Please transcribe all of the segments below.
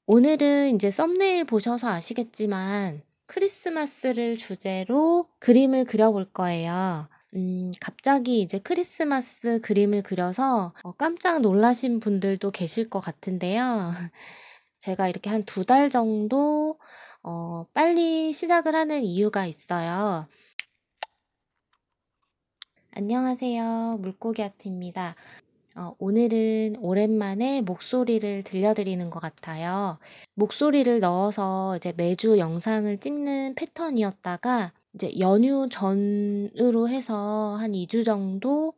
오늘은 이제 썸네일 보셔서 아시겠지만 크리스마스를 주제로 그림을 그려볼 거예요. 갑자기 이제 크리스마스 그림을 그려서 깜짝 놀라신 분들도 계실 것 같은데요. 제가 이렇게 한 2달 정도 빨리 시작을 하는 이유가 있어요. 안녕하세요. 물고기 아트입니다. 오늘은 오랜만에 목소리를 들려드리는 것 같아요. 목소리를 넣어서 이제 매주 영상을 찍는 패턴이었다가 이제 연휴 전으로 해서 한 2주 정도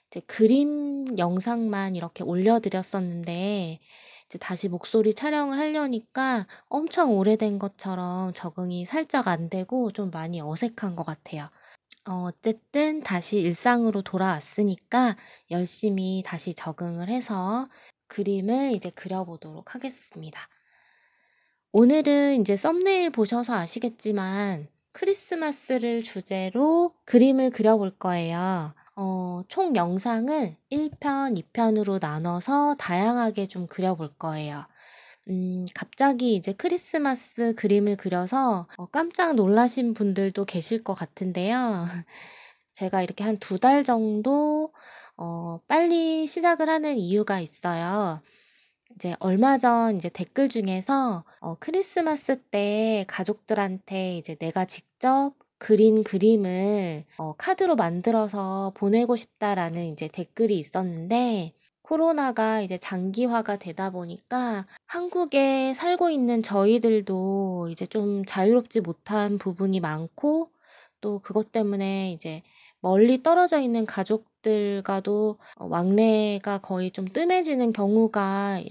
이제 그림 영상만 이렇게 올려드렸었는데 이제 다시 목소리 촬영을 하려니까 엄청 오래된 것처럼 적응이 살짝 안 되고 좀 많이 어색한 것 같아요. 어쨌든 다시 일상으로 돌아왔으니까 열심히 다시 적응을 해서 그림을 이제 그려보도록 하겠습니다. 오늘은 이제 썸네일 보셔서 아시겠지만 크리스마스를 주제로 그림을 그려볼 거예요. 총 영상을 1편, 2편으로 나눠서 다양하게 좀 그려볼 거예요. 갑자기 이제 크리스마스 그림을 그려서 깜짝 놀라신 분들도 계실 것 같은데요. 제가 이렇게 한 2달 정도 빨리 시작을 하는 이유가 있어요. 이제 얼마 전 이제 댓글 중에서 크리스마스 때 가족들한테 이제 내가 직접 그린 그림을 카드로 만들어서 보내고 싶다라는 이제 댓글이 있었는데 코로나가 이제 장기화가 되다 보니까 한국에 살고 있는 저희들도 이제 좀 자유롭지 못한 부분이 많고 또 그것 때문에 이제 멀리 떨어져 있는 가족들과도 왕래가 거의 좀 뜸해지는 경우가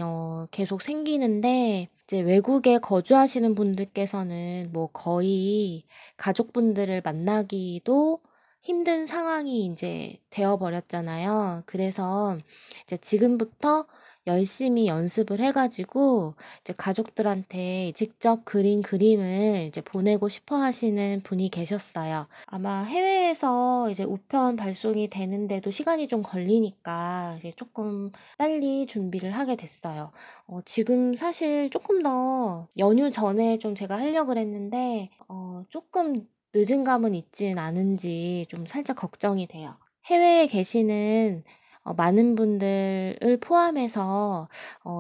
계속 생기는데 이제 외국에 거주하시는 분들께서는 뭐 거의 가족분들을 만나기도 힘든 상황이 이제 되어 버렸잖아요. 그래서 이제 지금부터 열심히 연습을 해 가지고 이제 가족들한테 직접 그린 그림을 이제 보내고 싶어 하시는 분이 계셨어요. 아마 해외에서 이제 우편 발송이 되는데도 시간이 좀 걸리니까 이제 조금 빨리 준비를 하게 됐어요. 지금 사실 조금 더 연휴 전에 좀 제가 하려고 그랬는데 조금 늦은 감은 있진 않은지 좀 살짝 걱정이 돼요. 해외에 계시는 많은 분들을 포함해서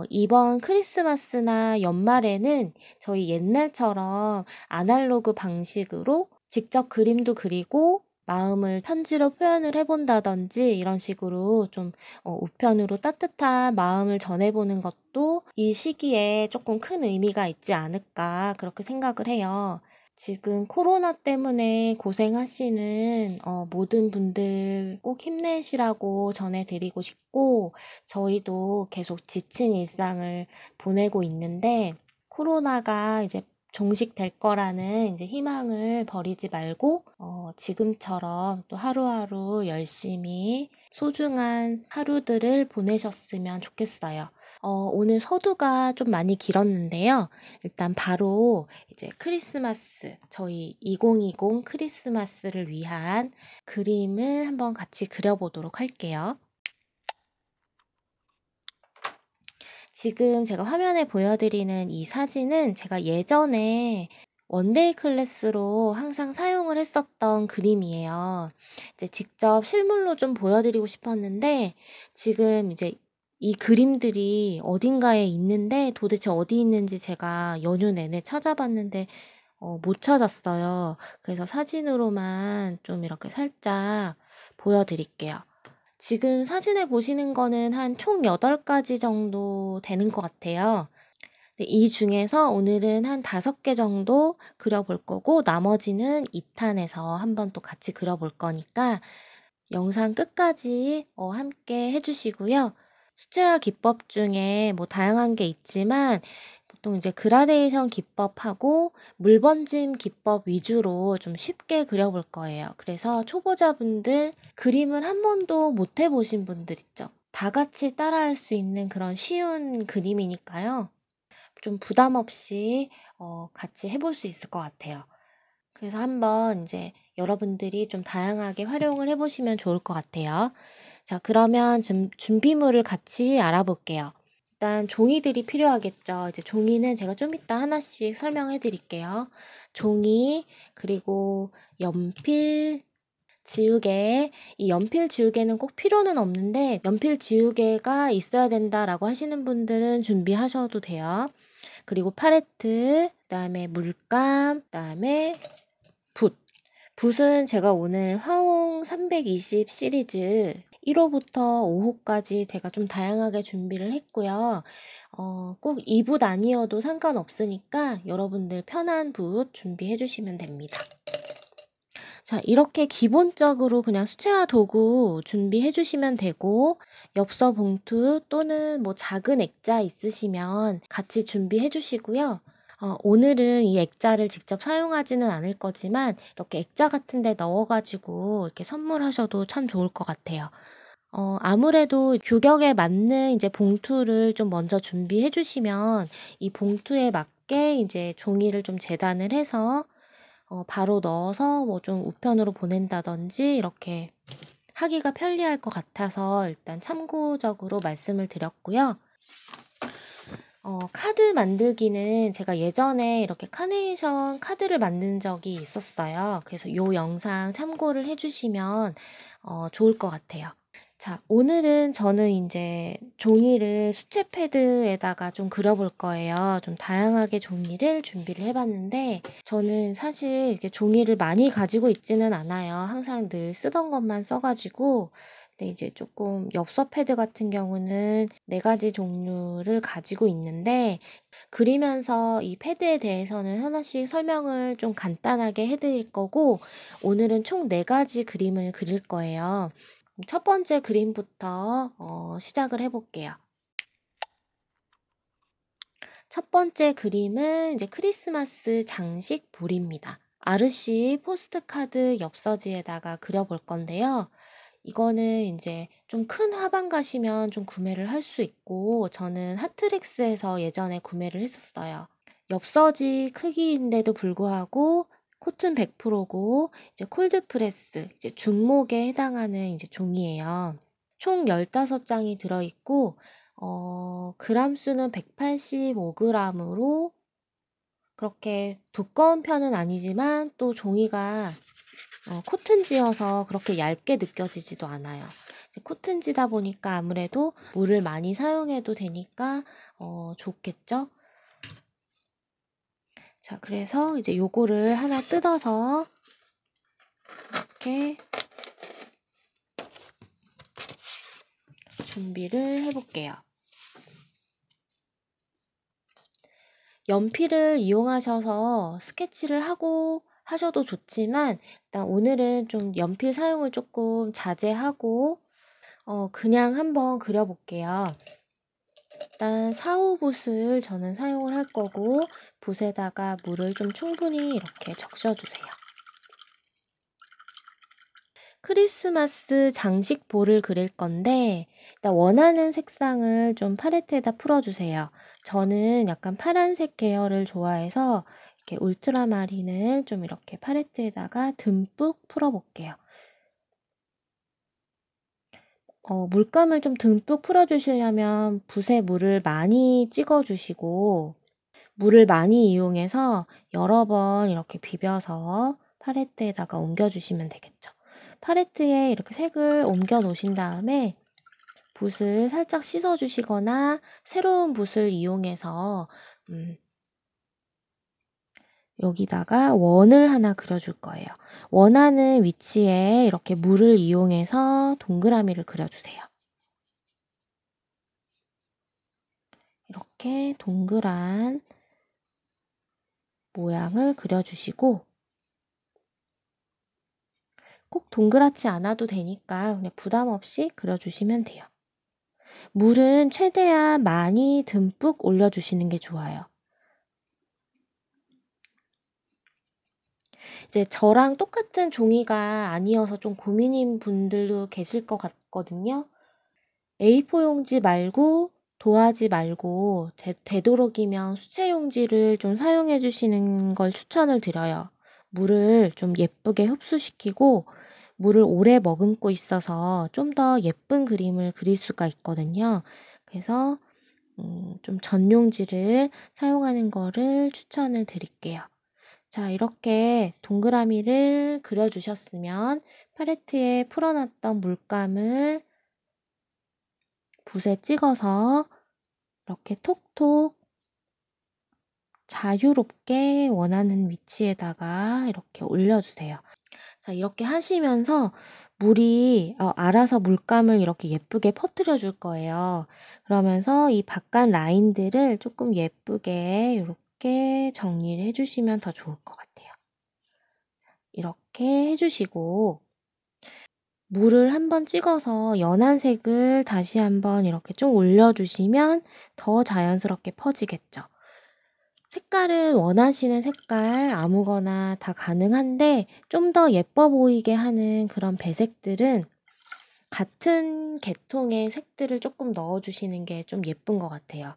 이번 크리스마스나 연말에는 저희 옛날처럼 아날로그 방식으로 직접 그림도 그리고 마음을 편지로 표현을 해본다든지 이런 식으로 좀 우편으로 따뜻한 마음을 전해보는 것도 이 시기에 조금 큰 의미가 있지 않을까 그렇게 생각을 해요. 지금 코로나 때문에 고생하시는 모든 분들 꼭 힘내시라고 전해드리고 싶고 저희도 계속 지친 일상을 보내고 있는데 코로나가 이제 종식될 거라는 이제 희망을 버리지 말고 지금처럼 또 하루하루 열심히 소중한 하루들을 보내셨으면 좋겠어요. 오늘 서두가 좀 많이 길었는데요. 일단 바로 이제 크리스마스, 저희 2020 크리스마스를 위한 그림을 한번 같이 그려보도록 할게요. 지금 제가 화면에 보여드리는 이 사진은 제가 예전에 원데이 클래스로 항상 사용을 했었던 그림이에요. 이제 직접 실물로 좀 보여드리고 싶었는데 지금 이제 이 그림들이 어딘가에 있는데 도대체 어디 있는지 제가 연휴 내내 찾아봤는데 못 찾았어요. 그래서 사진으로만 좀 이렇게 살짝 보여드릴게요. 지금 사진에 보시는 거는 한 총 8가지 정도 되는 것 같아요. 이 중에서 오늘은 한 5개 정도 그려볼 거고 나머지는 2탄에서 한번 또 같이 그려볼 거니까 영상 끝까지 함께 해주시고요. 수채화 기법 중에 뭐 다양한 게 있지만 보통 이제 그라데이션 기법하고 물 번짐 기법 위주로 좀 쉽게 그려볼 거예요. 그래서 초보자분들 그림을 한 번도 못 해보신 분들 있죠. 다 같이 따라할 수 있는 그런 쉬운 그림이니까요. 좀 부담 없이 같이 해볼 수 있을 것 같아요. 그래서 한번 이제 여러분들이 좀 다양하게 활용을 해보시면 좋을 것 같아요. 자, 그러면 좀 준비물을 같이 알아볼게요. 일단 종이들이 필요하겠죠. 이제 종이는 제가 좀 이따 하나씩 설명해 드릴게요. 종이, 그리고 연필, 지우개. 이 연필 지우개는 꼭 필요는 없는데 연필 지우개가 있어야 된다라고 하시는 분들은 준비하셔도 돼요. 그리고 팔레트, 그다음에 물감, 그다음에 붓. 붓은 제가 오늘 화홍 320 시리즈 1호부터 5호까지 제가 좀 다양하게 준비를 했고요. 꼭 이 붓 아니어도 상관없으니까 여러분들 편한 붓 준비해 주시면 됩니다. 자, 이렇게 기본적으로 그냥 수채화 도구 준비해 주시면 되고, 엽서 봉투 또는 뭐 작은 액자 있으시면 같이 준비해 주시고요. 오늘은 이 액자를 직접 사용하지는 않을 거지만 이렇게 액자 같은 데 넣어가지고 이렇게 선물하셔도 참 좋을 것 같아요. 아무래도 규격에 맞는 이제 봉투를 좀 먼저 준비해 주시면 이 봉투에 맞게 이제 종이를 좀 재단을 해서 바로 넣어서 뭐 좀 우편으로 보낸다든지 이렇게 하기가 편리할 것 같아서 일단 참고적으로 말씀을 드렸고요. 카드 만들기는 제가 예전에 이렇게 카네이션 카드를 만든 적이 있었어요. 그래서 이 영상 참고를 해주시면 좋을 것 같아요. 자, 오늘은 저는 이제 종이를 수채 패드에다가 좀 그려볼 거예요. 좀 다양하게 종이를 준비를 해봤는데, 저는 사실 이렇게 종이를 많이 가지고 있지는 않아요. 항상 늘 쓰던 것만 써가지고, 근데 이제 조금 엽서 패드 같은 경우는 4가지 종류를 가지고 있는데, 그리면서 이 패드에 대해서는 하나씩 설명을 좀 간단하게 해드릴 거고, 오늘은 총 4가지 그림을 그릴 거예요. 첫 번째 그림부터 시작을 해볼게요. 첫 번째 그림은 이제 크리스마스 장식 볼입니다. 아르시 포스트카드 엽서지에다가 그려볼 건데요. 이거는 이제 좀 큰 화방 가시면 좀 구매를 할 수 있고, 저는 하트렉스에서 예전에 구매를 했었어요. 엽서지 크기인데도 불구하고 코튼 100%고 이제 콜드프레스, 이제 중목에 해당하는 이제 종이에요. 총 15장이 들어있고, 그람 수는 185g으로 그렇게 두꺼운 편은 아니지만 또 종이가 코튼지여서 그렇게 얇게 느껴지지도 않아요. 코튼지다 보니까 아무래도 물을 많이 사용해도 되니까 좋겠죠? 자, 그래서 이제 요거를 하나 뜯어서 이렇게 준비를 해볼게요. 연필을 이용하셔서 스케치를 하고 하셔도 좋지만 일단 오늘은 좀 연필 사용을 조금 자제하고 그냥 한번 그려볼게요. 일단 4호붓을 저는 사용을 할 거고 붓에다가 물을 좀 충분히 이렇게 적셔주세요. 크리스마스 장식 볼을 그릴 건데 일단 원하는 색상을 좀 팔레트에다 풀어주세요. 저는 약간 파란색 계열을 좋아해서 이렇게 울트라마린을 좀 이렇게 팔레트에다가 듬뿍 풀어볼게요. 물감을 좀 듬뿍 풀어주시려면 붓에 물을 많이 찍어주시고 물을 많이 이용해서 여러 번 이렇게 비벼서 팔레트에다가 옮겨주시면 되겠죠. 팔레트에 이렇게 색을 옮겨 놓으신 다음에 붓을 살짝 씻어주시거나 새로운 붓을 이용해서 여기다가 원을 하나 그려줄 거예요. 원하는 위치에 이렇게 물을 이용해서 동그라미를 그려주세요. 이렇게 동그란 모양을 그려주시고 꼭 동그랗지 않아도 되니까 그냥 부담 없이 그려주시면 돼요. 물은 최대한 많이 듬뿍 올려주시는 게 좋아요. 이제 저랑 똑같은 종이가 아니어서 좀 고민인 분들도 계실 것 같거든요. A4 용지 말고 도화지 말고 되도록이면 수채 용지를 좀 사용해 주시는 걸 추천을 드려요. 물을 좀 예쁘게 흡수시키고 물을 오래 머금고 있어서 좀 더 예쁜 그림을 그릴 수가 있거든요. 그래서 좀 전용지를 사용하는 거를 추천을 드릴게요. 자, 이렇게 동그라미를 그려주셨으면 팔레트에 풀어놨던 물감을 붓에 찍어서 이렇게 톡톡 자유롭게 원하는 위치에다가 이렇게 올려주세요. 자, 이렇게 하시면서 물이 알아서 물감을 이렇게 예쁘게 퍼뜨려 줄 거예요. 그러면서 이 바깥 라인들을 조금 예쁘게 이렇게 정리를 해주시면 더 좋을 것 같아요. 이렇게 해주시고 물을 한번 찍어서 연한 색을 다시 한번 이렇게 좀 올려주시면 더 자연스럽게 퍼지겠죠. 색깔은 원하시는 색깔 아무거나 다 가능한데 좀 더 예뻐 보이게 하는 그런 배색들은 같은 계통의 색들을 조금 넣어주시는 게 좀 예쁜 것 같아요.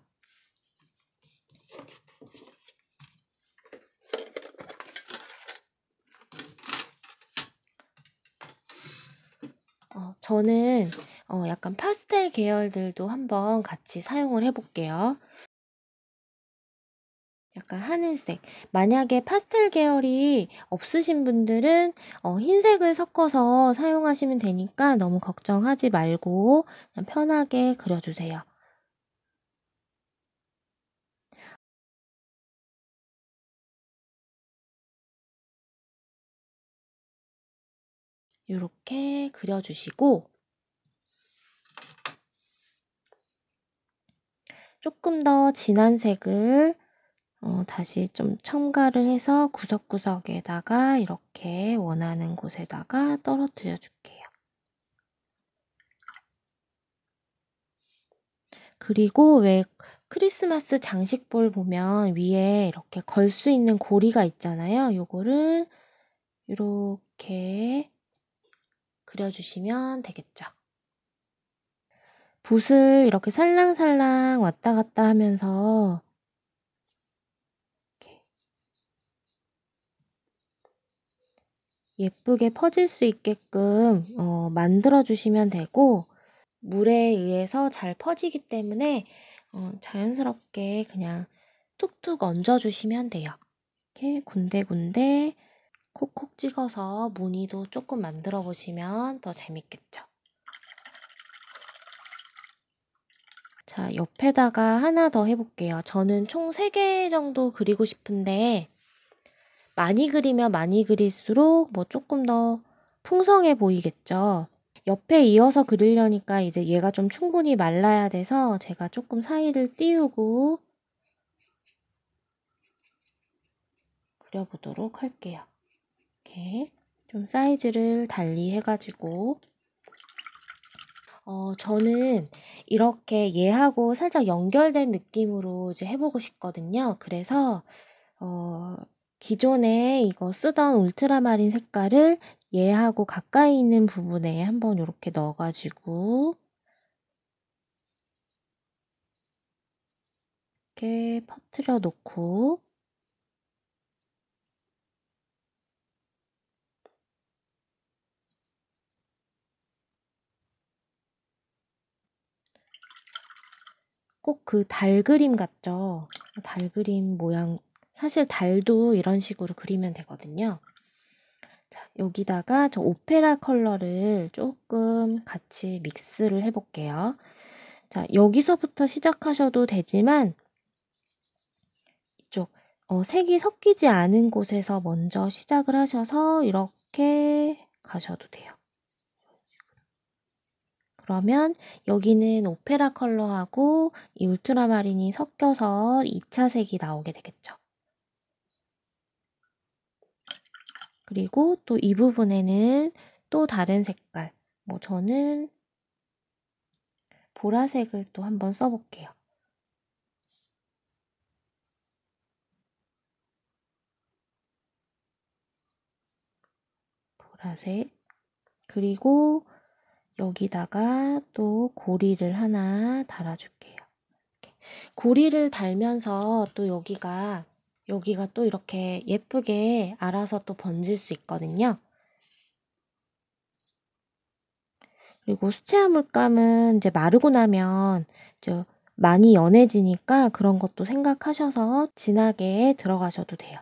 저는 약간 파스텔 계열들도 한번 같이 사용을 해볼게요. 약간 하늘색. 만약에 파스텔 계열이 없으신 분들은 흰색을 섞어서 사용하시면 되니까 너무 걱정하지 말고 그냥 편하게 그려주세요. 이렇게 그려주시고 조금 더 진한 색을 다시 좀 첨가를 해서 구석구석에다가 이렇게 원하는 곳에다가 떨어뜨려 줄게요. 그리고 왜 크리스마스 장식볼 보면 위에 이렇게 걸 수 있는 고리가 있잖아요. 요거를 이렇게 그려주시면 되겠죠. 붓을 이렇게 살랑살랑 왔다 갔다 하면서 이렇게 예쁘게 퍼질 수 있게끔 만들어 주시면 되고 물에 의해서 잘 퍼지기 때문에 자연스럽게 그냥 툭툭 얹어 주시면 돼요. 이렇게 군데군데 콕콕 찍어서 무늬도 조금 만들어 보시면 더 재밌겠죠. 자, 옆에다가 하나 더 해볼게요. 저는 총 3개 정도 그리고 싶은데 많이 그리면 많이 그릴수록 뭐 조금 더 풍성해 보이겠죠. 옆에 이어서 그리려니까 이제 얘가 좀 충분히 말라야 돼서 제가 조금 사이를 띄우고 그려보도록 할게요. 이렇게 좀 사이즈를 달리 해가지고 저는 이렇게 얘하고 살짝 연결된 느낌으로 이제 해보고 싶거든요. 그래서 기존에 이거 쓰던 울트라마린 색깔을 얘하고 가까이 있는 부분에 한번 이렇게 넣어가지고 이렇게 퍼뜨려 놓고 꼭 그 달 그림 같죠? 달 그림 모양, 사실 달도 이런 식으로 그리면 되거든요. 자, 여기다가 저 오페라 컬러를 조금 같이 믹스를 해볼게요. 자, 여기서부터 시작하셔도 되지만 이쪽 색이 섞이지 않은 곳에서 먼저 시작을 하셔서 이렇게 가셔도 돼요. 그러면 여기는 오페라 컬러하고 이 울트라마린이 섞여서 2차 색이 나오게 되겠죠. 그리고 또 이 부분에는 또 다른 색깔, 뭐 저는 보라색을 또 한번 써볼게요. 보라색. 그리고 여기다가 또 고리를 하나 달아줄게요. 이렇게. 고리를 달면서 또 여기가 또 이렇게 예쁘게 알아서 또 번질 수 있거든요. 그리고 수채화 물감은 이제 마르고 나면 이제 많이 연해지니까 그런 것도 생각하셔서 진하게 들어가셔도 돼요.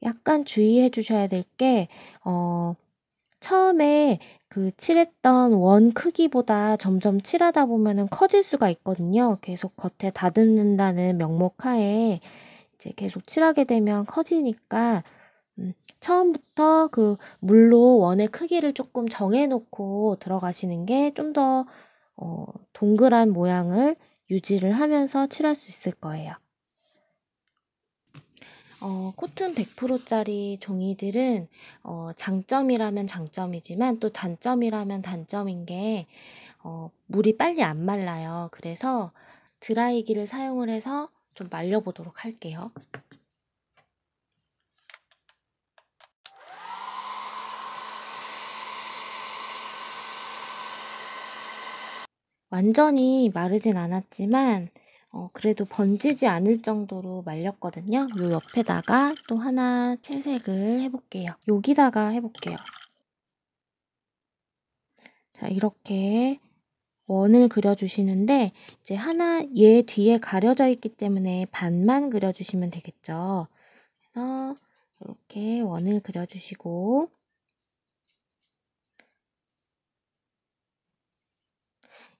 약간 주의해 주셔야 될 게 처음에 그 칠했던 원 크기보다 점점 칠하다 보면은 커질 수가 있거든요. 계속 겉에 다듬는다는 명목하에 이제 계속 칠하게 되면 커지니까 처음부터 그 물로 원의 크기를 조금 정해 놓고 들어가시는 게 좀 더 동그란 모양을 유지를 하면서 칠할 수 있을 거예요. 코튼 100% 짜리 종이들은 장점이라면 장점이지만 또 단점이라면 단점인 게 물이 빨리 안 말라요. 그래서 드라이기를 사용을 해서 좀 말려 보도록 할게요. 완전히 마르진 않았지만 그래도 번지지 않을 정도로 말렸거든요. 요 옆에다가 또 하나 채색을 해 볼게요. 여기다가 해 볼게요. 자, 이렇게 원을 그려주시는데 이제 하나 얘 뒤에 가려져 있기 때문에 반만 그려주시면 되겠죠. 그래서 이렇게 원을 그려주시고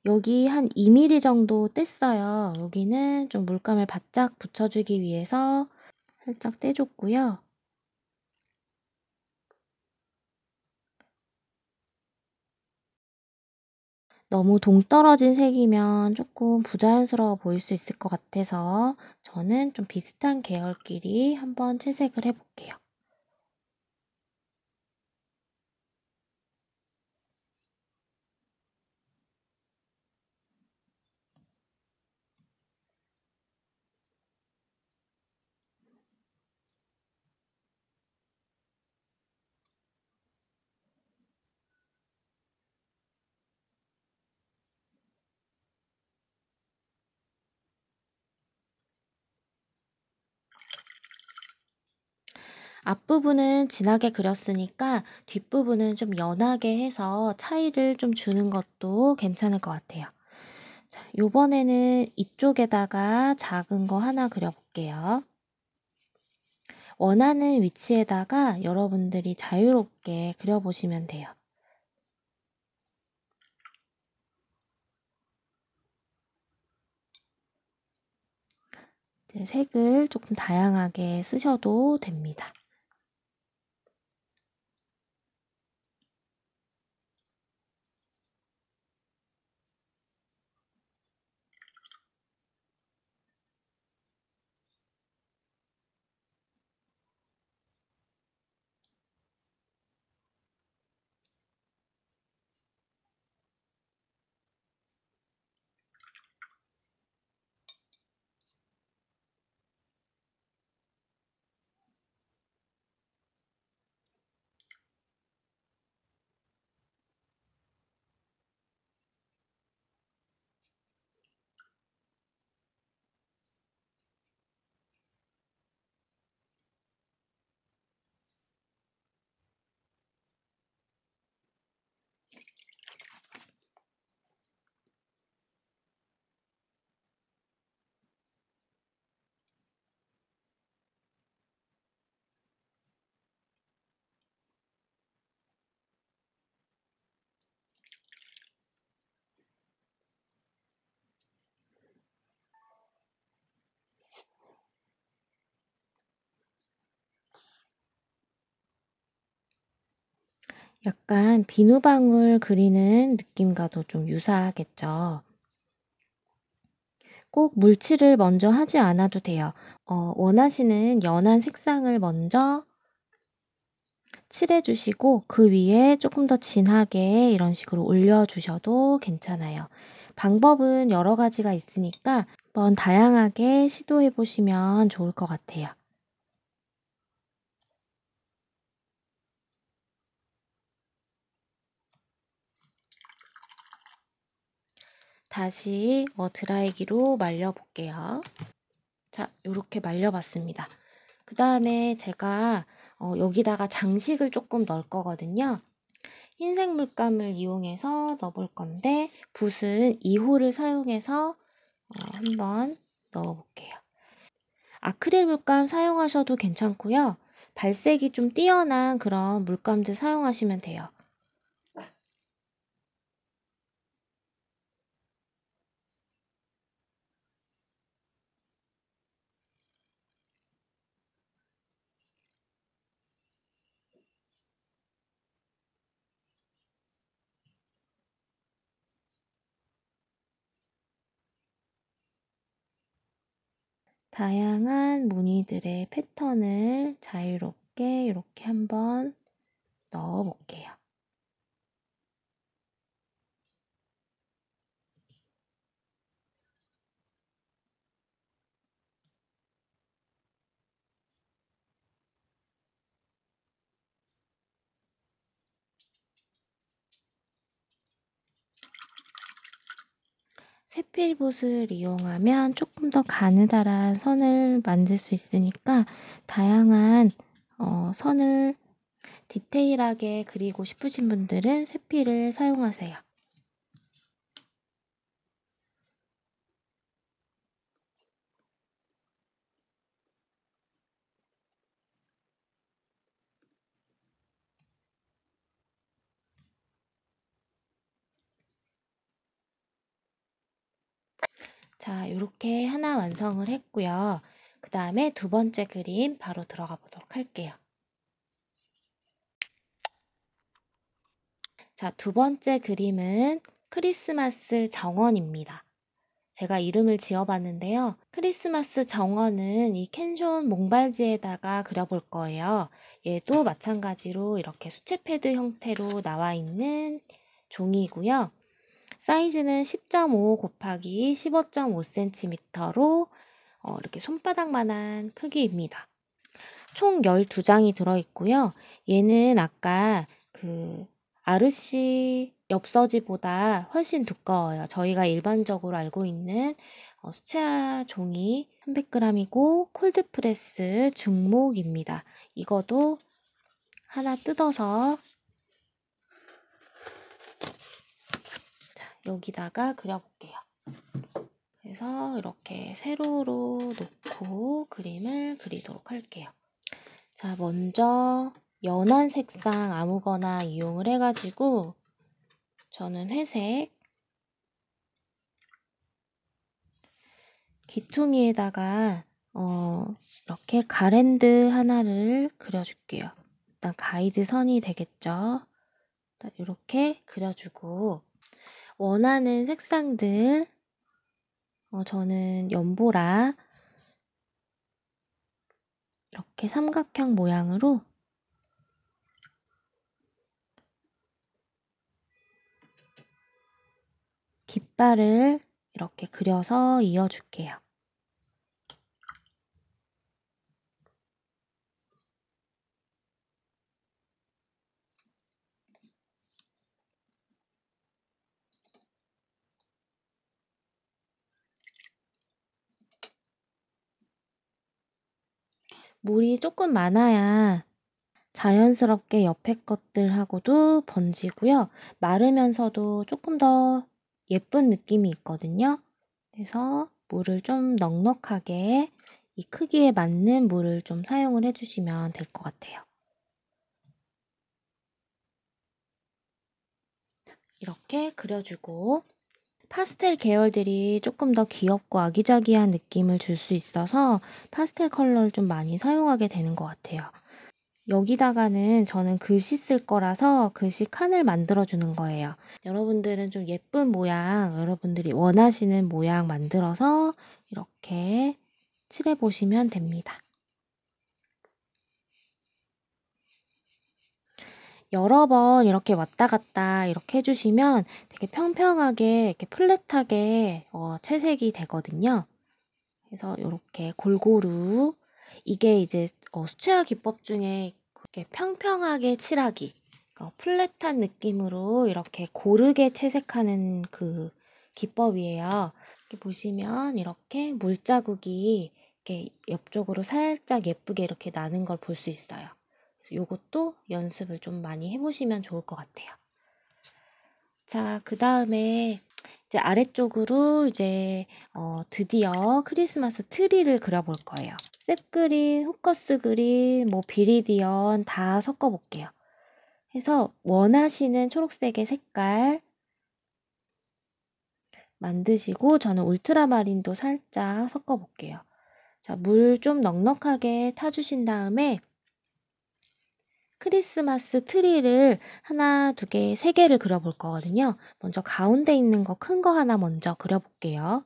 여기 한 2mm 정도 뗐어요. 여기는 좀 물감을 바짝 붙여주기 위해서 살짝 떼줬고요. 너무 동떨어진 색이면 조금 부자연스러워 보일 수 있을 것 같아서 저는 좀 비슷한 계열끼리 한번 채색을 해볼게요. 앞부분은 진하게 그렸으니까 뒷부분은 좀 연하게 해서 차이를 좀 주는 것도 괜찮을 것 같아요. 자, 요번에는 이쪽에다가 작은 거 하나 그려볼게요. 원하는 위치에다가 여러분들이 자유롭게 그려보시면 돼요. 이제 색을 조금 다양하게 쓰셔도 됩니다. 약간 비누방울 그리는 느낌과도 좀 유사하겠죠. 꼭 물칠을 먼저 하지 않아도 돼요. 원하시는 연한 색상을 먼저 칠해 주시고 그 위에 조금 더 진하게 이런 식으로 올려 주셔도 괜찮아요. 방법은 여러 가지가 있으니까 한번 다양하게 시도해 보시면 좋을 것 같아요. 다시 드라이기로 말려 볼게요. 자, 요렇게 말려 봤습니다. 그 다음에 제가 여기다가 장식을 조금 넣을 거거든요. 흰색 물감을 이용해서 넣어볼 건데 붓은 2호를 사용해서 한번 넣어볼게요. 아크릴 물감 사용하셔도 괜찮고요. 발색이 좀 뛰어난 그런 물감들 사용하시면 돼요. 다양한 무늬들의 패턴을 자유롭게 이렇게 한번 넣어 볼게요. 세필붓을 이용하면 조금 더 가느다란 선을 만들 수 있으니까 다양한 선을 디테일하게 그리고 싶으신 분들은 세필을 사용하세요. 자, 이렇게 하나 완성을 했고요. 그 다음에 두 번째 그림 바로 들어가 보도록 할게요. 자, 두 번째 그림은 크리스마스 정원입니다. 제가 이름을 지어봤는데요. 크리스마스 정원은 이 캔션 몽발지에다가 그려볼 거예요. 얘도 마찬가지로 이렇게 수채 패드 형태로 나와 있는 종이고요. 사이즈는 10.5 곱하기 15.5cm로 이렇게 손바닥만한 크기입니다. 총 12장이 들어있고요. 얘는 아까 그 아르시 엽서지보다 훨씬 두꺼워요. 저희가 일반적으로 알고 있는 수채화 종이 300g이고 콜드프레스 중목입니다. 이거도 하나 뜯어서 여기다가 그려볼게요. 그래서 이렇게 세로로 놓고 그림을 그리도록 할게요. 자, 먼저 연한 색상 아무거나 이용을 해가지고 저는 회색 귀퉁이에다가 이렇게 가랜드 하나를 그려줄게요. 일단 가이드 선이 되겠죠. 이렇게 그려주고 원하는 색상들 저는 연보라 이렇게 삼각형 모양으로 깃발을 이렇게 그려서 이어줄게요. 물이 조금 많아야 자연스럽게 옆에 것들하고도 번지고요. 마르면서도 조금 더 예쁜 느낌이 있거든요. 그래서 물을 좀 넉넉하게 이 크기에 맞는 물을 좀 사용을 해주시면 될 것 같아요. 이렇게 그려주고 파스텔 계열들이 조금 더 귀엽고 아기자기한 느낌을 줄 수 있어서 파스텔 컬러를 좀 많이 사용하게 되는 것 같아요. 여기다가는 저는 글씨 쓸 거라서 글씨 칸을 만들어 주는 거예요. 여러분들은 좀 예쁜 모양, 여러분들이 원하시는 모양 만들어서 이렇게 칠해 보시면 됩니다. 여러 번 이렇게 왔다 갔다 이렇게 해주시면 되게 평평하게 이렇게 플랫하게 채색이 되거든요. 그래서 이렇게 골고루 이게 이제 수채화 기법 중에 그렇게 평평하게 칠하기, 플랫한 느낌으로 이렇게 고르게 채색하는 그 기법이에요. 이렇게 보시면 이렇게 물자국이 이렇게 옆쪽으로 살짝 예쁘게 이렇게 나는 걸 볼 수 있어요. 요것도 연습을 좀 많이 해보시면 좋을 것 같아요. 자, 그 다음에 이제 아래쪽으로 이제 드디어 크리스마스 트리를 그려볼 거예요. 셉그린, 후커스 그린, 뭐 비리디언 다 섞어볼게요. 해서 원하시는 초록색의 색깔 만드시고 저는 울트라마린도 살짝 섞어볼게요. 자, 물 좀 넉넉하게 타주신 다음에 크리스마스 트리를 하나, 두 개, 세 개를 그려볼 거거든요. 먼저 가운데 있는 거 큰 거 하나 먼저 그려볼게요.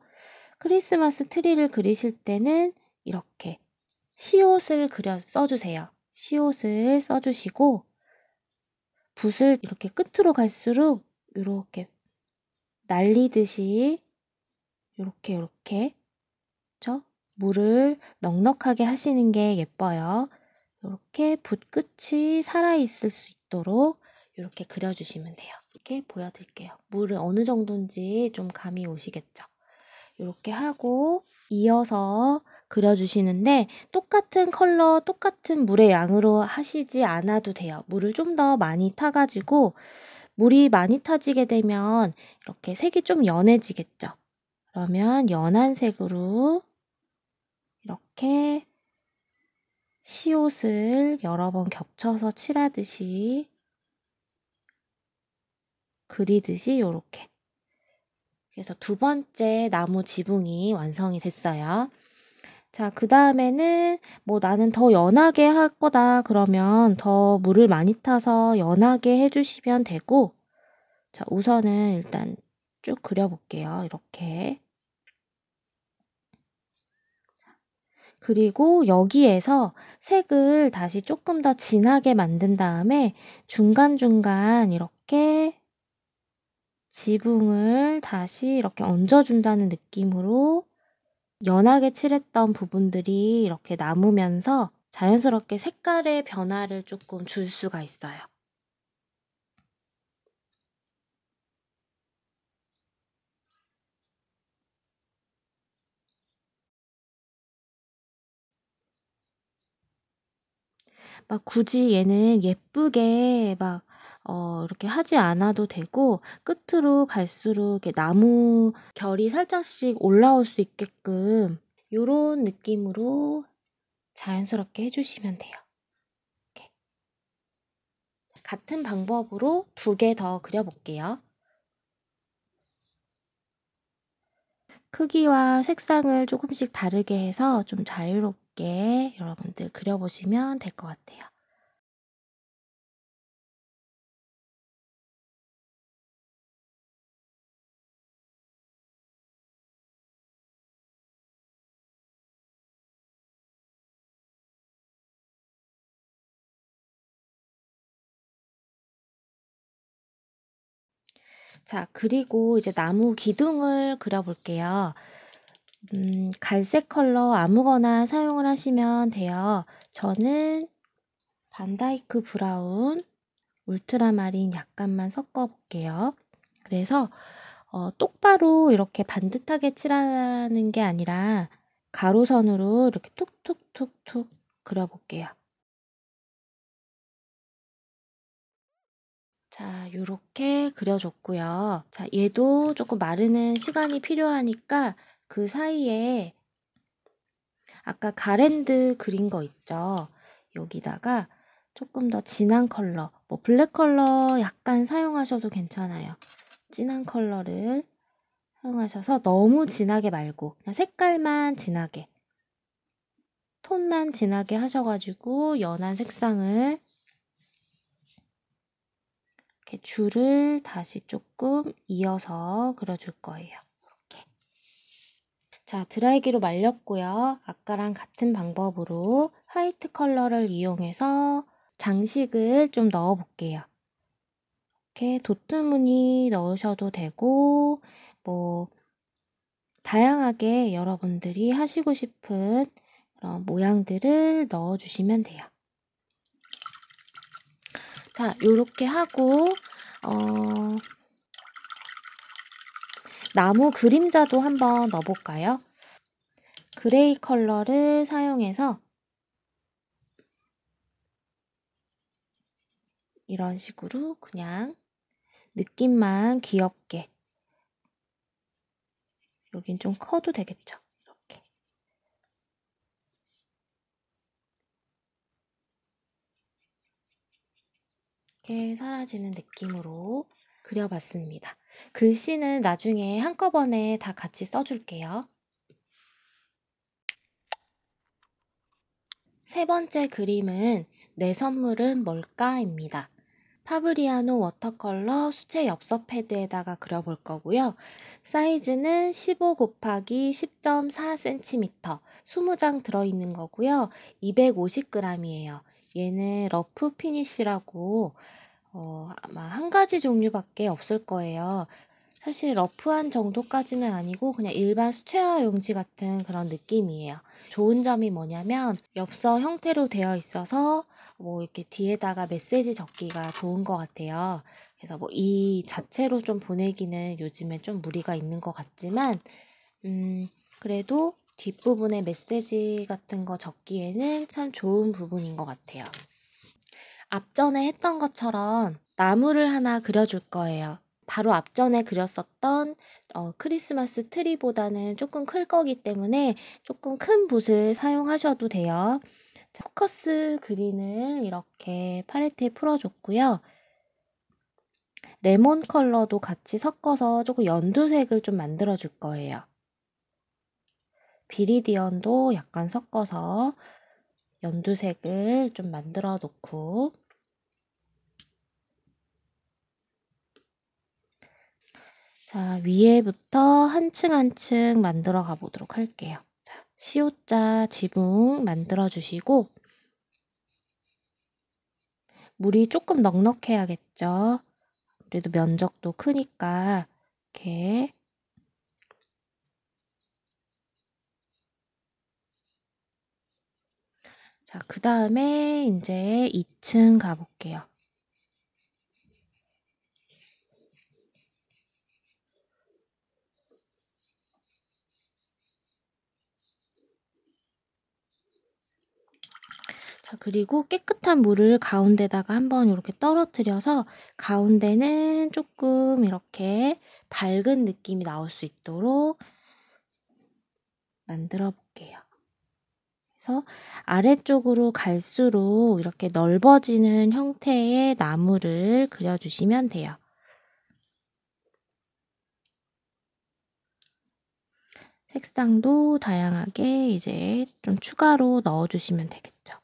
크리스마스 트리를 그리실 때는 이렇게 시옷을 써주세요. 시옷을 써주시고 붓을 이렇게 끝으로 갈수록 이렇게 날리듯이 이렇게 물을 넉넉하게 하시는 게 예뻐요. 이렇게 붓 끝이 살아있을 수 있도록 이렇게 그려주시면 돼요. 이렇게 보여드릴게요. 물을 어느 정도인지 좀 감이 오시겠죠? 이렇게 하고 이어서 그려주시는데 똑같은 컬러, 똑같은 물의 양으로 하시지 않아도 돼요. 물을 좀 더 많이 타가지고 물이 많이 타지게 되면 이렇게 색이 좀 연해지겠죠? 그러면 연한 색으로 이렇게 시옷을 여러 번 겹쳐서 칠하듯이 그리듯이 이렇게. 그래서 두 번째 나무 지붕이 완성이 됐어요. 자, 그 다음에는 뭐 나는 더 연하게 할 거다 그러면 더 물을 많이 타서 연하게 해주시면 되고, 자, 우선은 일단 쭉 그려볼게요. 이렇게. 그리고 여기에서 색을 다시 조금 더 진하게 만든 다음에 중간중간 이렇게 지붕을 다시 이렇게 얹어준다는 느낌으로 연하게 칠했던 부분들이 이렇게 남으면서 자연스럽게 색깔의 변화를 조금 줄 수가 있어요. 막 굳이 얘는 예쁘게 막 이렇게 하지 않아도 되고 끝으로 갈수록 이렇게 나무 결이 살짝씩 올라올 수 있게끔 요런 느낌으로 자연스럽게 해주시면 돼요. 이렇게. 같은 방법으로 두 개 더 그려볼게요. 크기와 색상을 조금씩 다르게 해서 좀 자유롭게 여러분들 그려보시면 될 것 같아요. 자, 그리고 이제 나무 기둥을 그려볼게요. 갈색 컬러 아무거나 사용을 하시면 돼요. 저는 반다이크 브라운, 울트라마린 약간만 섞어볼게요. 그래서 똑바로 이렇게 반듯하게 칠하는 게 아니라 가로선으로 이렇게 툭툭툭툭 그려볼게요. 자, 요렇게 그려줬고요. 자, 얘도 조금 마르는 시간이 필요하니까 그 사이에 아까 가랜드 그린 거 있죠? 여기다가 조금 더 진한 컬러, 뭐 블랙 컬러 약간 사용하셔도 괜찮아요. 진한 컬러를 사용하셔서 너무 진하게 말고 그냥 색깔만 진하게, 톤만 진하게 하셔가지고 연한 색상을 이렇게 줄을 다시 조금 이어서 그려줄 거예요. 이렇게. 자, 드라이기로 말렸고요. 아까랑 같은 방법으로 화이트 컬러를 이용해서 장식을 좀 넣어 볼게요. 이렇게 도트 무늬 넣으셔도 되고 뭐 다양하게 여러분들이 하시고 싶은 그런 모양들을 넣어주시면 돼요. 자, 요렇게 하고 나무 그림자도 한번 넣어볼까요? 그레이 컬러를 사용해서 이런 식으로 그냥 느낌만 귀엽게, 여긴 좀 커도 되겠죠? 이렇게 사라지는 느낌으로 그려봤습니다. 글씨는 나중에 한꺼번에 다 같이 써줄게요. 세 번째 그림은 내 선물은 뭘까?입니다. 파브리아노 워터컬러 수채 엽서 패드에다가 그려볼 거고요. 사이즈는 15 곱하기 10.4cm, 20장 들어있는 거고요. 250g이에요. 얘는 러프 피니쉬라고 아마 한 가지 종류밖에 없을 거예요. 사실 러프한 정도까지는 아니고 그냥 일반 수채화 용지 같은 그런 느낌이에요. 좋은 점이 뭐냐면 엽서 형태로 되어 있어서 뭐 이렇게 뒤에다가 메시지 적기가 좋은 것 같아요. 그래서 뭐 이 자체로 좀 보내기는 요즘에 좀 무리가 있는 것 같지만 그래도 뒷부분에 메시지 같은 거 적기에는 참 좋은 부분인 것 같아요. 앞전에 했던 것처럼 나무를 하나 그려줄 거예요. 바로 앞전에 그렸었던 크리스마스 트리보다는 조금 클 거기 때문에 조금 큰 붓을 사용하셔도 돼요. 포커스 그린을 이렇게 팔레트에 풀어줬고요. 레몬 컬러도 같이 섞어서 조금 연두색을 좀 만들어 줄 거예요. 비리디언도 약간 섞어서 연두색을 좀 만들어 놓고, 자, 위에부터 한 층 한 층 만들어 가보도록 할게요. 자, 시옷자 지붕 만들어 주시고, 물이 조금 넉넉해야겠죠. 그래도 면적도 크니까 이렇게. 자, 그 다음에 이제 2층 가볼게요. 자, 그리고 깨끗한 물을 가운데다가 한번 이렇게 떨어뜨려서 가운데는 조금 이렇게 밝은 느낌이 나올 수 있도록 만들어 볼게요. 그래서 아래쪽으로 갈수록 이렇게 넓어지는 형태의 나무를 그려주시면 돼요. 색상도 다양하게 이제 좀 추가로 넣어주시면 되겠죠.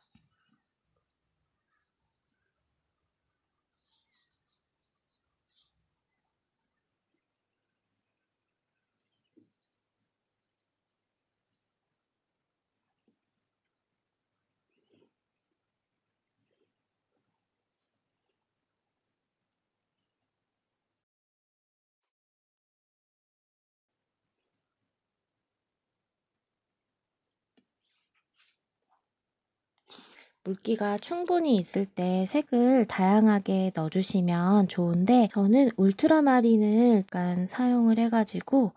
물기가 충분히 있을 때 색을 다양하게 넣어주시면 좋은데, 저는 울트라마린을 약간 사용을 해가지고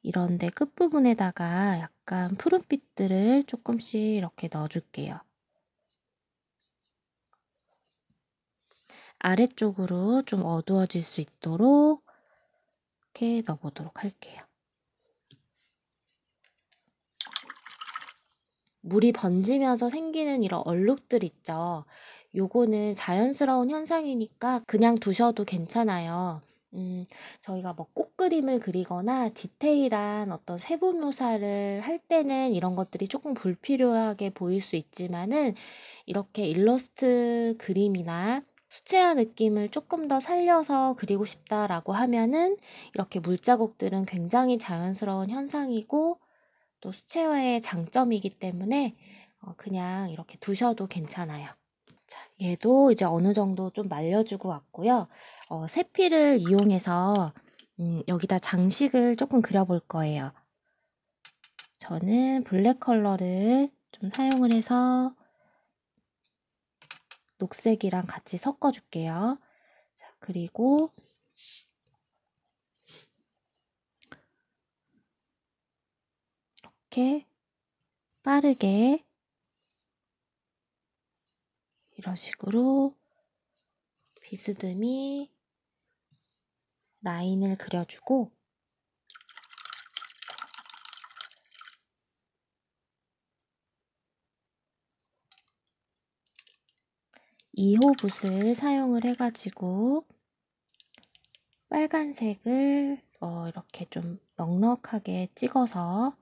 이런데 끝부분에다가 약간 푸른빛들을 조금씩 이렇게 넣어줄게요. 아래쪽으로 좀 어두워질 수 있도록 이렇게 넣어보도록 할게요. 물이 번지면서 생기는 이런 얼룩들 있죠. 요거는 자연스러운 현상이니까 그냥 두셔도 괜찮아요. 저희가 뭐 꽃그림을 그리거나 디테일한 어떤 세부 묘사를 할 때는 이런 것들이 조금 불필요하게 보일 수 있지만은 이렇게 일러스트 그림이나 수채화 느낌을 조금 더 살려서 그리고 싶다라고 하면은 이렇게 물자국들은 굉장히 자연스러운 현상이고 또 수채화의 장점이기 때문에 그냥 이렇게 두셔도 괜찮아요. 자, 얘도 이제 어느 정도 좀 말려주고 왔고요. 세필을 이용해서 여기다 장식을 조금 그려볼 거예요. 저는 블랙 컬러를 좀 사용을 해서 녹색이랑 같이 섞어줄게요. 자, 그리고 이렇게 빠르게 이런 식으로 비스듬히 라인을 그려주고 (2호) 붓을 사용을 해가지고 빨간색을 이렇게 좀 넉넉하게 찍어서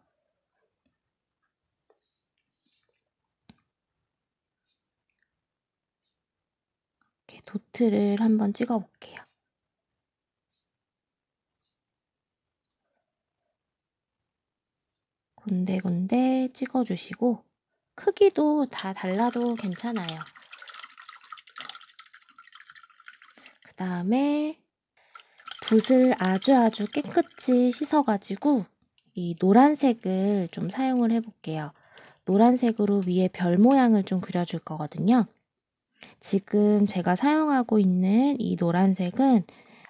이렇게 도트를 한번 찍어 볼게요. 군데군데 찍어주시고 크기도 다 달라도 괜찮아요. 그 다음에 붓을 아주 깨끗이 씻어가지고 이 노란색을 좀 사용을 해볼게요. 노란색으로 위에 별 모양을 좀 그려줄 거거든요. 지금 제가 사용하고 있는 이 노란색은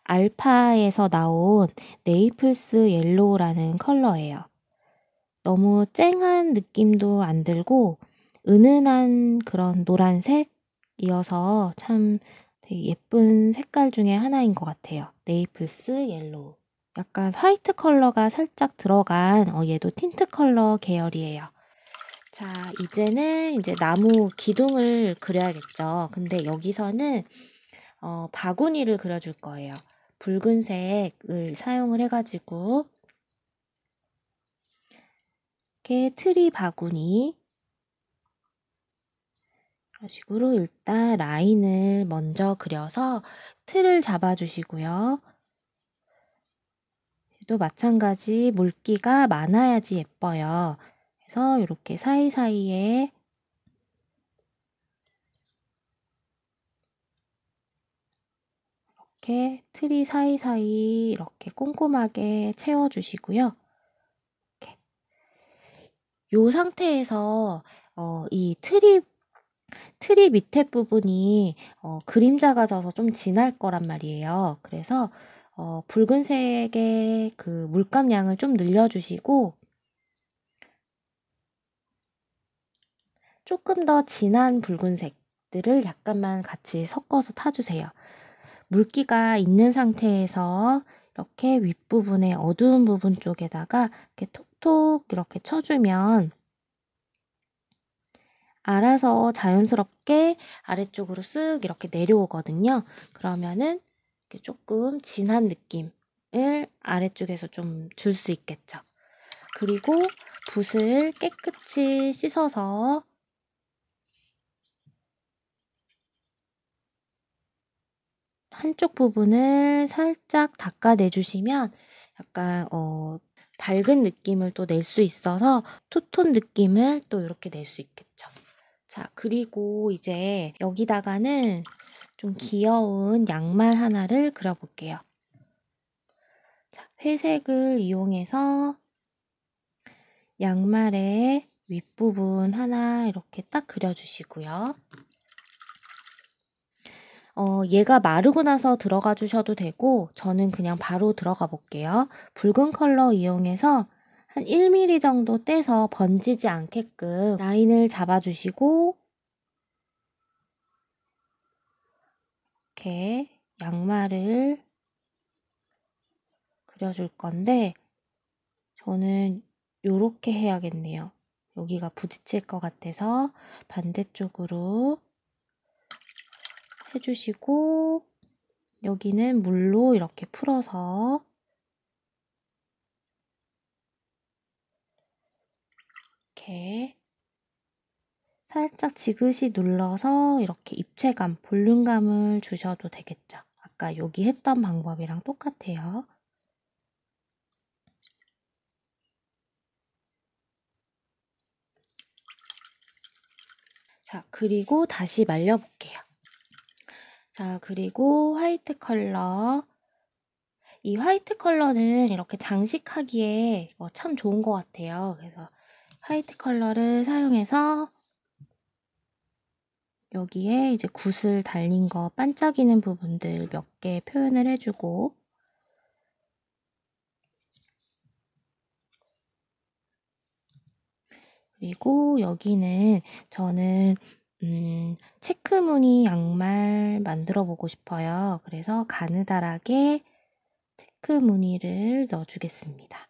알파에서 나온 네이플스 옐로우라는 컬러예요. 너무 쨍한 느낌도 안 들고 은은한 그런 노란색이어서 참 되게 예쁜 색깔 중에 하나인 것 같아요. 네이플스 옐로우. 약간 화이트 컬러가 살짝 들어간 얘도 틴트 컬러 계열이에요. 자, 이제는 이제 나무 기둥을 그려야겠죠. 근데 여기서는 바구니를 그려줄 거예요. 붉은색을 사용을 해가지고 이렇게 트리 바구니 이런 식으로 일단 라인을 먼저 그려서 틀을 잡아주시고요. 또 마찬가지 물기가 많아야지 예뻐요. 그래서 이렇게 사이사이에 이렇게 트리 사이사이 이렇게 꼼꼼하게 채워주시고요. 이렇게. 이 상태에서 이 트리 밑에 부분이 그림자가 져서 좀 진할 거란 말이에요. 그래서 붉은색의 그 물감량을 좀 늘려주시고 조금 더 진한 붉은색들을 약간만 같이 섞어서 타주세요. 물기가 있는 상태에서 이렇게 윗부분에 어두운 부분 쪽에다가 이렇게 톡톡 이렇게 쳐주면 알아서 자연스럽게 아래쪽으로 쓱 이렇게 내려오거든요. 그러면은 이렇게 조금 진한 느낌을 아래쪽에서 좀 줄 수 있겠죠. 그리고 붓을 깨끗이 씻어서 한쪽 부분을 살짝 닦아내주시면 약간 밝은 느낌을 또 낼 수 있어서 투톤 느낌을 또 이렇게 낼 수 있겠죠. 자, 그리고 이제 여기다가는 좀 귀여운 양말 하나를 그려볼게요. 자, 회색을 이용해서 양말의 윗부분 하나 이렇게 딱 그려주시고요. 얘가 마르고 나서 들어가 주셔도 되고 저는 그냥 바로 들어가 볼게요. 붉은 컬러 이용해서 한 1mm 정도 떼서 번지지 않게끔 라인을 잡아주시고 이렇게 양말을 그려줄 건데 저는 요렇게 해야겠네요. 여기가 부딪힐 것 같아서 반대쪽으로 해주시고 여기는 물로 이렇게 풀어서 이렇게 살짝 지그시 눌러서 이렇게 입체감, 볼륨감을 주셔도 되겠죠. 아까 여기 했던 방법이랑 똑같아요. 자, 그리고 다시 말려볼게요. 자, 그리고 화이트 컬러. 이 화이트 컬러는 이렇게 장식하기에 참 좋은 것 같아요. 그래서 화이트 컬러를 사용해서 여기에 이제 굿을 달린 거 반짝이는 부분들 몇 개 표현을 해주고 그리고 여기는 저는 체크무늬 양말 만들어 보고 싶어요. 그래서 가느다랗게 체크무늬를 넣어주겠습니다.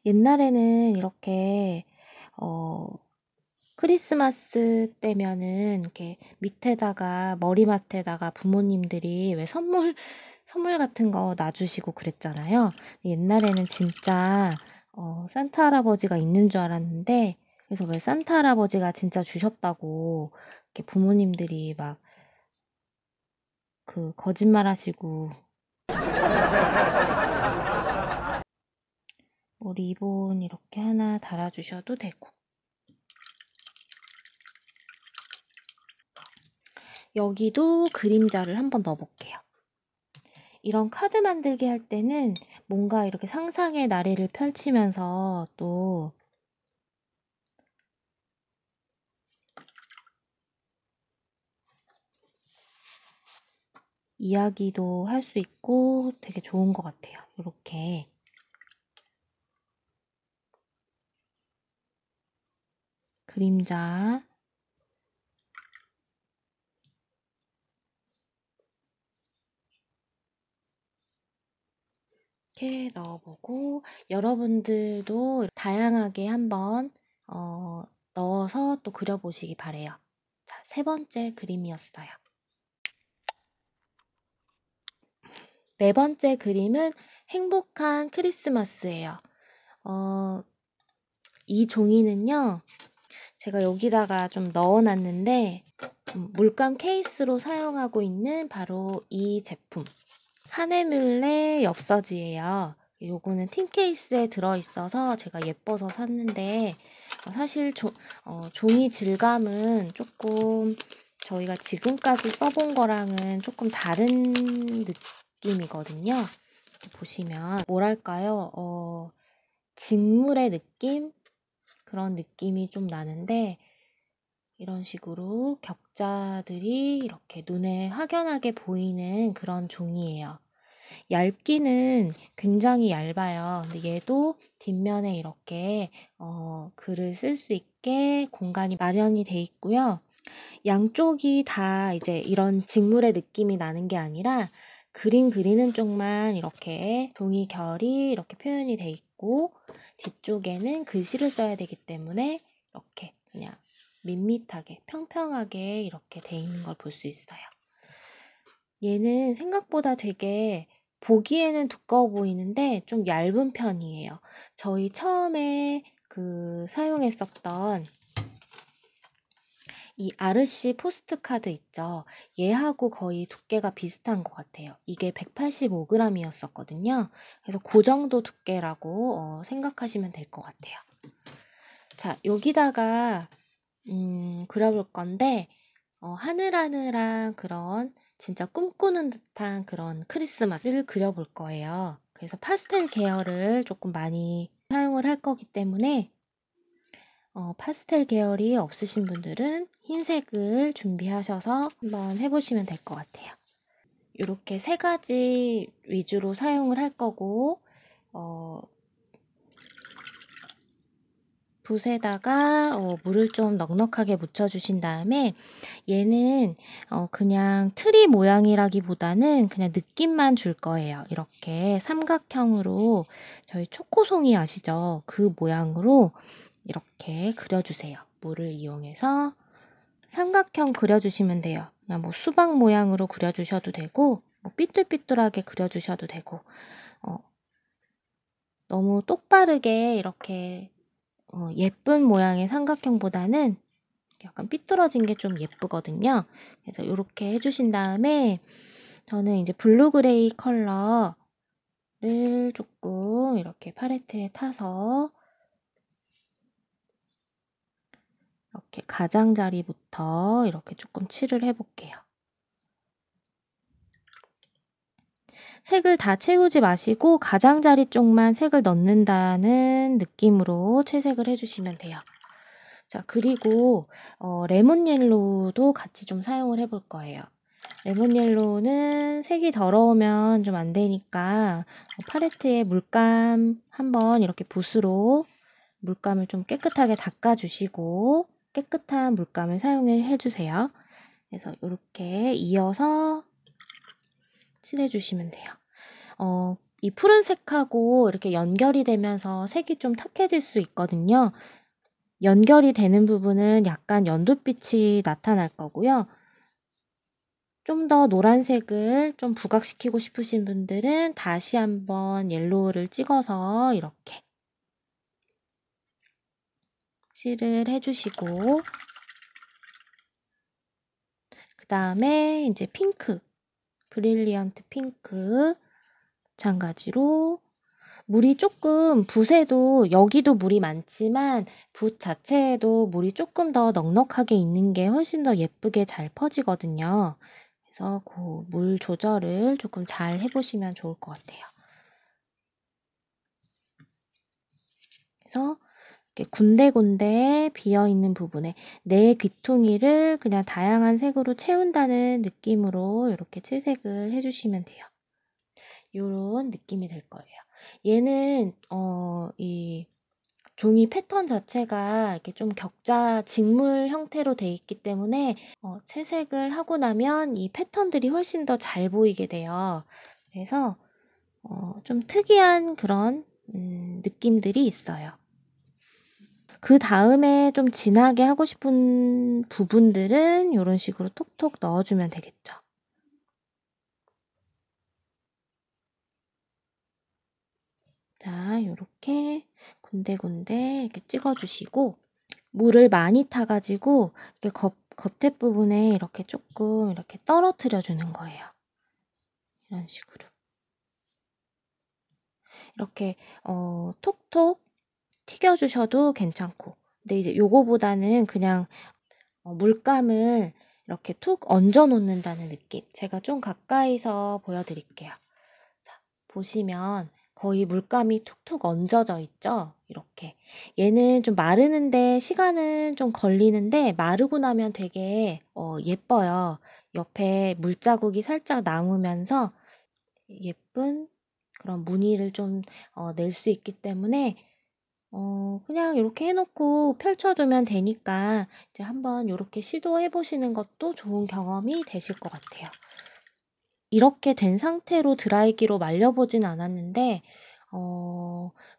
옛날에는 이렇게 크리스마스 때면은 이렇게 밑에다가 머리맡에다가 부모님들이 왜 선물 같은 거 놔주시고 그랬잖아요. 옛날에는 진짜 산타 할아버지가 있는 줄 알았는데, 그래서 왜 산타 할아버지가 진짜 주셨다고 이렇게 부모님들이 막 그 거짓말 하시고 뭐 리본 이렇게 하나 달아주셔도 되고. 여기도 그림자를 한번 넣어볼게요. 이런 카드 만들기 할 때는 뭔가 이렇게 상상의 나래를 펼치면서 또 이야기도 할 수 있고 되게 좋은 것 같아요. 이렇게 그림자 이렇게 넣어보고, 여러분들도 다양하게 한번 넣어서 또 그려보시기 바래요. 자, 세 번째 그림이었어요. 네 번째 그림은 행복한 크리스마스예요. 이 종이는요, 제가 여기다가 좀 넣어놨는데 물감 케이스로 사용하고 있는 바로 이 제품, 하네뮬레 엽서지예요. 요거는 틴 케이스에 들어있어서 제가 예뻐서 샀는데, 사실 종이 질감은 조금 저희가 지금까지 써본 거랑은 조금 다른 느낌이거든요. 이렇게 보시면 뭐랄까요, 직물의 느낌? 그런 느낌이 좀 나는데, 이런 식으로 격자들이 이렇게 눈에 확연하게 보이는 그런 종이에요. 얇기는 굉장히 얇아요. 근데 얘도 뒷면에 이렇게 글을 쓸 수 있게 공간이 마련이 돼 있고요. 양쪽이 다 이제 이런 직물의 느낌이 나는 게 아니라 그림 그리는 쪽만 이렇게 종이 결이 이렇게 표현이 돼 있고, 뒤쪽에는 글씨를 써야 되기 때문에 이렇게 그냥 밋밋하게 평평하게 이렇게 돼 있는 걸 볼 수 있어요. 얘는 생각보다 되게 보기에는 두꺼워 보이는데 좀 얇은 편이에요. 저희 처음에 사용했었던 이 아르시 포스트 카드 있죠? 얘하고 거의 두께가 비슷한 것 같아요. 이게 185g이었었거든요. 그래서 그 정도 두께라고 생각하시면 될 것 같아요. 자, 여기다가 그려볼 건데, 하늘하늘한 그런 진짜 꿈꾸는 듯한 그런 크리스마스를 그려볼 거예요. 그래서 파스텔 계열을 조금 많이 사용을 할 거기 때문에 파스텔 계열이 없으신 분들은 흰색을 준비하셔서 한번 해보시면 될 것 같아요. 이렇게 세 가지 위주로 사용을 할 거고, 붓에다가 물을 좀 넉넉하게 묻혀주신 다음에, 얘는 그냥 트리 모양이라기보다는 그냥 느낌만 줄 거예요. 이렇게 삼각형으로, 저희 초코송이 아시죠? 그 모양으로 이렇게 그려주세요. 물을 이용해서 삼각형 그려주시면 돼요. 그냥 뭐 수박 모양으로 그려주셔도 되고, 뭐 삐뚤삐뚤하게 그려주셔도 되고, 너무 똑바르게 이렇게 예쁜 모양의 삼각형보다는 약간 삐뚤어진 게 좀 예쁘거든요. 그래서 이렇게 해주신 다음에 저는 이제 블루 그레이 컬러를 조금 이렇게 팔레트에 타서 이렇게 가장자리부터 이렇게 조금 칠을 해볼게요. 색을 다 채우지 마시고 가장자리 쪽만 색을 넣는다는 느낌으로 채색을 해주시면 돼요. 자, 그리고 레몬 옐로우도 같이 좀 사용을 해볼 거예요. 레몬 옐로우는 색이 더러우면 좀 안 되니까 팔레트에 물감 한번 이렇게 붓으로 물감을 좀 깨끗하게 닦아주시고 깨끗한 물감을 사용해 주세요. 그래서 이렇게 이어서 칠해주시면 돼요. 이 푸른색하고 이렇게 연결이 되면서 색이 좀 탁해질 수 있거든요. 연결이 되는 부분은 약간 연두빛이 나타날 거고요. 좀 더 노란색을 좀 부각시키고 싶으신 분들은 다시 한번 옐로우를 찍어서 이렇게 칠을 해주시고 그 다음에 이제 핑크, 브릴리언트 핑크 마찬가지로 물이 조금 붓에도 여기도 물이 많지만 붓 자체에도 물이 조금 더 넉넉하게 있는 게 훨씬 더 예쁘게 잘 퍼지거든요. 그래서 그 물 조절을 조금 잘 해보시면 좋을 것 같아요. 그래서 이렇게 군데군데 비어있는 부분에 내 귀퉁이를 그냥 다양한 색으로 채운다는 느낌으로 이렇게 칠색을 해주시면 돼요. 요런 느낌이 될 거예요. 얘는 이 종이 패턴 자체가 이렇게 좀 격자 직물 형태로 돼 있기 때문에 채색을 하고 나면 이 패턴들이 훨씬 더 잘 보이게 돼요. 그래서 좀 특이한 그런 느낌들이 있어요. 그 다음에 좀 진하게 하고 싶은 부분들은 이런 식으로 톡톡 넣어주면 되겠죠. 자, 이렇게 군데군데 이렇게 찍어주시고 물을 많이 타가지고 이렇게 겉에 부분에 이렇게 조금 이렇게 떨어뜨려 주는 거예요. 이런 식으로. 이렇게 톡톡 튀겨주셔도 괜찮고 근데 이제 요거보다는 그냥 물감을 이렇게 툭 얹어 놓는다는 느낌. 제가 좀 가까이서 보여드릴게요. 자, 보시면 거의 물감이 툭툭 얹어져 있죠? 이렇게. 얘는 좀 마르는데 시간은 좀 걸리는데 마르고 나면 되게 예뻐요. 옆에 물자국이 살짝 남으면서 예쁜 그런 무늬를 좀 낼 수 있기 때문에 그냥 이렇게 해놓고 펼쳐두면 되니까 이제 한번 이렇게 시도해 보시는 것도 좋은 경험이 되실 것 같아요. 이렇게 된 상태로 드라이기로 말려보진 않았는데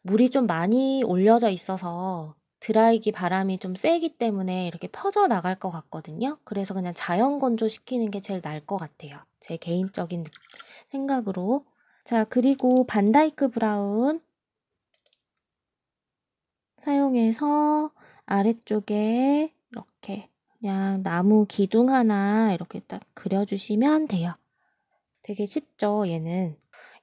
물이 좀 많이 올려져 있어서 드라이기 바람이 좀 세기 때문에 이렇게 퍼져 나갈 것 같거든요. 그래서 그냥 자연 건조 시키는 게 제일 나을 것 같아요. 제 개인적인 생각으로. 자, 그리고 반다이크 브라운 사용해서 아래쪽에 이렇게 그냥 나무 기둥 하나 이렇게 딱 그려주시면 돼요. 되게 쉽죠, 얘는.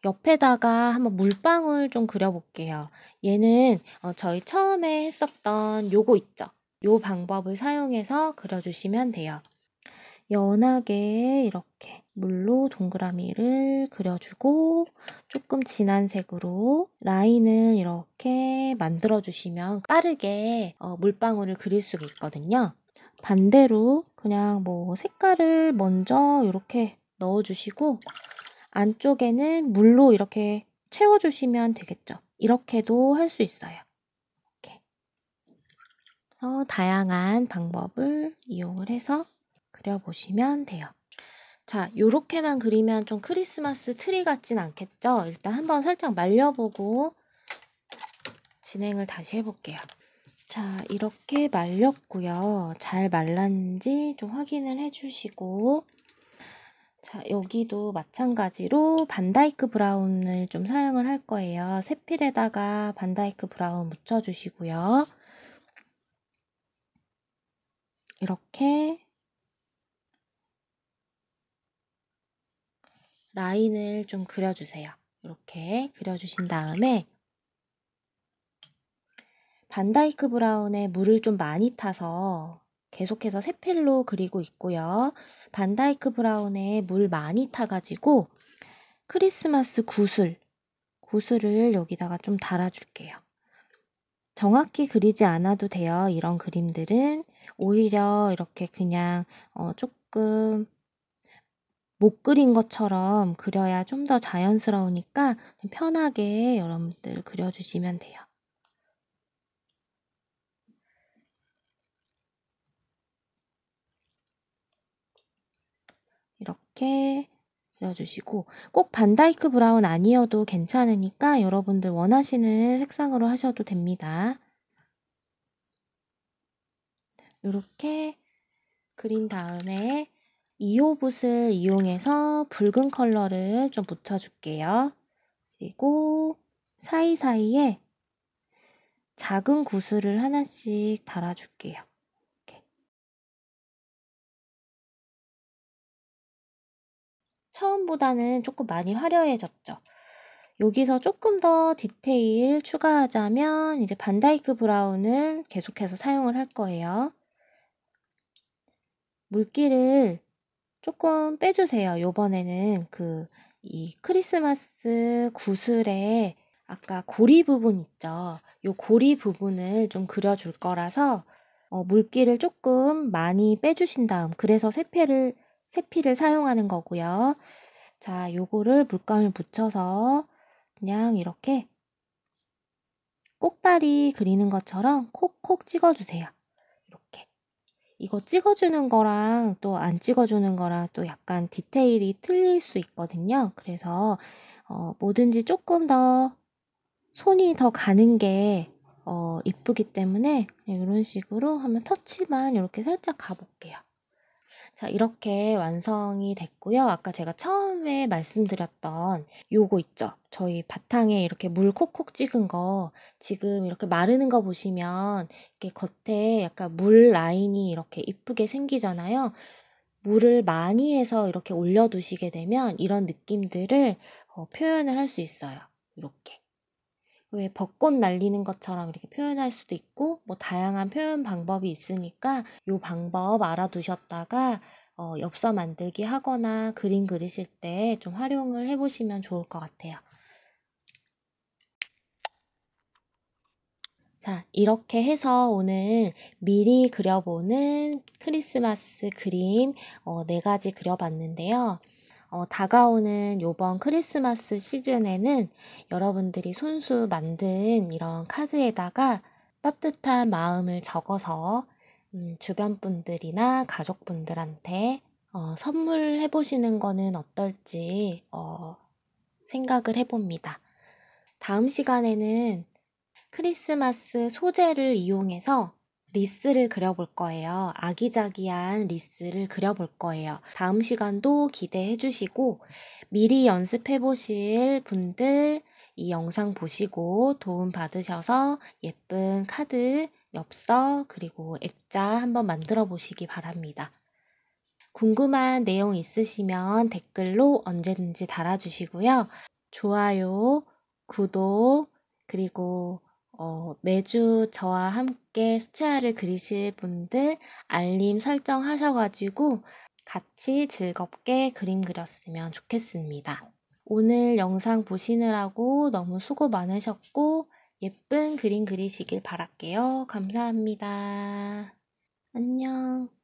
옆에다가 한번 물방울 좀 그려볼게요. 얘는 저희 처음에 했었던 요거 있죠? 요 방법을 사용해서 그려주시면 돼요. 연하게 이렇게 물로 동그라미를 그려주고 조금 진한 색으로 라인을 이렇게 만들어주시면 빠르게 물방울을 그릴 수가 있거든요. 반대로 그냥 뭐 색깔을 먼저 이렇게 넣어주시고 안쪽에는 물로 이렇게 채워주시면 되겠죠. 이렇게도 할 수 있어요. 이렇게. 그래서 다양한 방법을 이용을 해서 그려보시면 돼요. 자, 요렇게만 그리면 좀 크리스마스 트리 같진 않겠죠? 일단 한번 살짝 말려보고 진행을 다시 해볼게요. 자, 이렇게 말렸고요. 잘 말랐는지 좀 확인을 해주시고 자, 여기도 마찬가지로 반다이크 브라운을 좀 사용을 할 거예요. 세필에다가 반다이크 브라운 묻혀주시고요. 이렇게 라인을 좀 그려주세요. 이렇게 그려주신 다음에 반다이크 브라운에 물을 좀 많이 타서 계속해서 세필로 그리고 있고요. 반다이크 브라운에 물 많이 타가지고 크리스마스 구슬을 여기다가 좀 달아줄게요. 정확히 그리지 않아도 돼요. 이런 그림들은 오히려 이렇게 그냥 조금 못 그린 것처럼 그려야 좀 더 자연스러우니까 편하게 여러분들 그려주시면 돼요. 이렇게 그려주시고 꼭 반다이크 브라운 아니어도 괜찮으니까 여러분들 원하시는 색상으로 하셔도 됩니다. 이렇게 그린 다음에 2호붓을 이용해서 붉은 컬러를 좀 묻혀줄게요. 그리고 사이사이에 작은 구슬을 하나씩 달아줄게요. 이렇게. 처음보다는 조금 많이 화려해졌죠. 여기서 조금 더 디테일 추가하자면 이제 반다이크 브라운을 계속해서 사용을 할 거예요. 물기를 조금 빼주세요. 요번에는 이 크리스마스 구슬에 아까 고리 부분 있죠? 요 고리 부분을 좀 그려줄 거라서 물기를 조금 많이 빼주신 다음, 그래서 세필을 사용하는 거고요. 자, 요거를 물감을 묻혀서 그냥 이렇게 꼭다리 그리는 것처럼 콕콕 찍어주세요. 이렇게. 이거 찍어주는 거랑 또 안 찍어주는 거랑 또 약간 디테일이 틀릴 수 있거든요. 그래서 뭐든지 조금 더 손이 더 가는 게 이쁘기 때문에 이런 식으로 하면 터치만 이렇게 살짝 가볼게요. 자, 이렇게 완성이 됐고요. 아까 제가 처음에 말씀드렸던 요거 있죠? 저희 바탕에 이렇게 물 콕콕 찍은 거 지금 이렇게 마르는 거 보시면 이렇게 겉에 약간 물 라인이 이렇게 이쁘게 생기잖아요. 물을 많이 해서 이렇게 올려두시게 되면 이런 느낌들을 표현을 할 수 있어요. 이렇게. 왜 벚꽃 날리는 것처럼 이렇게 표현할 수도 있고 뭐 다양한 표현 방법이 있으니까 요 방법 알아두셨다가 엽서 만들기 하거나 그림 그리실 때 좀 활용을 해보시면 좋을 것 같아요. 자, 이렇게 해서 오늘 미리 그려보는 크리스마스 그림 4가지 그려봤는데요. 다가오는 요번 크리스마스 시즌에는 여러분들이 손수 만든 이런 카드에다가 따뜻한 마음을 적어서 주변 분들이나 가족분들한테 선물해 보시는 거는 어떨지 생각을 해봅니다. 다음 시간에는 크리스마스 소재를 이용해서 리스를 그려볼 거예요. 아기자기한 리스를 그려볼 거예요. 다음 시간도 기대해 주시고 미리 연습해 보실 분들 이 영상 보시고 도움 받으셔서 예쁜 카드, 엽서, 그리고 액자 한번 만들어 보시기 바랍니다. 궁금한 내용 있으시면 댓글로 언제든지 달아주시고요. 좋아요, 구독, 그리고 매주 저와 함께 수채화를 그리실 분들 알림 설정하셔가지고 같이 즐겁게 그림 그렸으면 좋겠습니다. 오늘 영상 보시느라고 너무 수고 많으셨고 예쁜 그림 그리시길 바랄게요. 감사합니다. 안녕.